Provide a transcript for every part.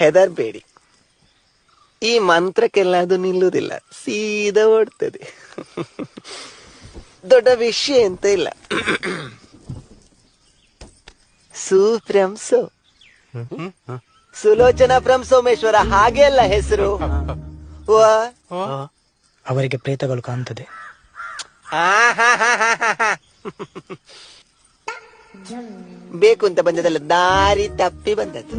ಹೆದರ್ಬೇಡಿ, ಈ ಮಂತ್ರಕ್ಕೆಲ್ಲ ಅದು ನಿಲ್ಲುವುದಿಲ್ಲ, ಸೀದಾ ಓಡ್ತದೆ. ದೊಡ್ಡ ವಿಷಯ ಎಂತ ಇಲ್ಲ. ಸುಫ್ರಂ ಸೋ, ಸುಲೋಚನಾ ಫ್ರಂ ಸೋಮೇಶ್ವರ, ಹಾಗೆ ಅಲ್ಲ ಹೆಸರು. ಅವರಿಗೆ ಪ್ರೇತಗಳು ಕಾಣ್ತದೆ. ಬೇಕು ಅಂತ ಬಂದದಲ್ಲ, ದಾರಿ ತಪ್ಪಿ ಬಂದದ್ದು.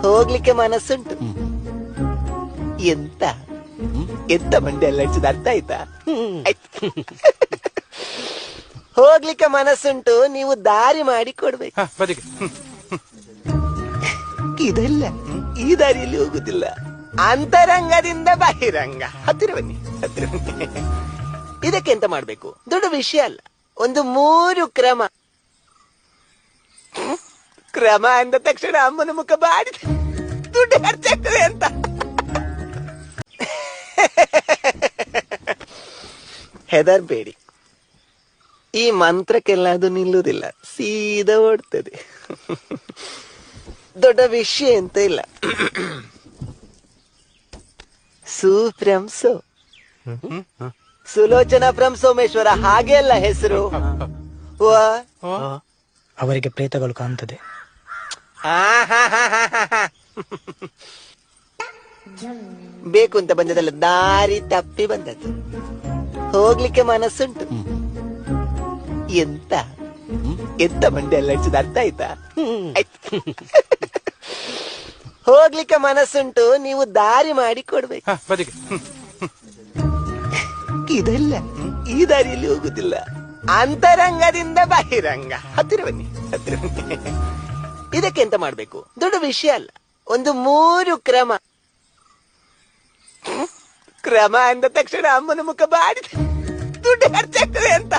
ಹೋಗ್ಲಿಕ್ಕೆ ಮನಸ್ಸುಂಟು. ಎಂತ ಎಂತ ಮಂಡೆ ಎಲ್ಲ ಹೆಚ್ಚದ, ಅರ್ಥ ಆಯ್ತಾ? ಹೋಗ್ಲಿಕ್ಕೆ ಮನಸ್ಸುಂಟು, ನೀವು ದಾರಿ ಮಾಡಿ ಕೊಡ್ಬೇಕು. ಇದಲ್ಲ, ಈ ದಾರಿಯಲ್ಲಿ ಹೋಗುದಿಲ್ಲ, ಅಂತರಂಗದಿಂದ ಬಹಿರಂಗ. ಹತ್ತಿರ ಬನ್ನಿ, ಹತ್ತಿರ ಬನ್ನಿ. ಇದಕ್ಕೆ ಎಂತ ಮಾಡ್ಬೇಕು, ದೊಡ್ಡ ವಿಷಯ ಅಲ್ಲ. ಒಂದು 3 ಕ್ರಮ. ಕ್ರಮ ಅಂದ ತಕ್ಷಣ ಅಮ್ಮನ ಮುಖ ಬಾಡಿದೆ, ದುಡ್ಡು ಖರ್ಚಾಗ್ತದೆ ಅಂತ. ಹೆದರ್ಬೇಡಿ, ಈ ಮಂತ್ರಕ್ಕೆಲ್ಲ ಅದು ನಿಲ್ಲುವುದಿಲ್ಲ, ಸೀದಾ ಓಡ್ತದೆ. ದೊಡ್ಡ ವಿಷಯ ಎಂತ ಇಲ್ಲ. ಸುಫ್ರಂ ಸೋ, ಸುಲೋಚನಾ ಫ್ರಂ ಸೋಮೇಶ್ವರ, ಹಾಗೆ ಅಲ್ಲ ಹೆಸರು. ಅವರಿಗೆ ಪ್ರೇತಗಳು ಕಾಣ್ತದೆ. ಬೇಕು ಅಂತ ಬಂದದಲ್ಲ, ದಾರಿ ತಪ್ಪಿ ಬಂದದ್ದು. ಹೋಗ್ಲಿಕ್ಕೆ ಮನಸ್ಸುಂಟು. ಎಂತ ಎಂತ ಮಂಡೆ ಎಲ್ಲ ಹೆಚ್ಚದ, ಅರ್ಥ ಆಯ್ತಾ? ಹೋಗ್ಲಿಕ್ಕೆ ಮನಸ್ಸುಂಟು, ನೀವು ದಾರಿ ಮಾಡಿ ಕೊಡ್ಬೇಕು. ಇದಲ್ಲ, ಈ ದಾರಿಯಲ್ಲಿ ಹೋಗುದಿಲ್ಲ, ಅಂತರಂಗದಿಂದ ಬಹಿರಂಗ. ಹತ್ತಿರ ಬನ್ನಿ, ಹತ್ತಿರ ಬನ್ನಿ. ಇದಕ್ಕೆ ಎಂತ ಮಾಡ್ಬೇಕು, ದೊಡ್ಡ ವಿಷಯ ಅಲ್ಲ. ಒಂದು 3 ಕ್ರಮ. ಕ್ರಮ ಅಂದ ತಕ್ಷಣ ಅಮ್ಮನ ಮುಖ ಬಾಡಿದೆ, ದುಡ್ಡು ಖರ್ಚಾಗ್ತದೆ ಅಂತ.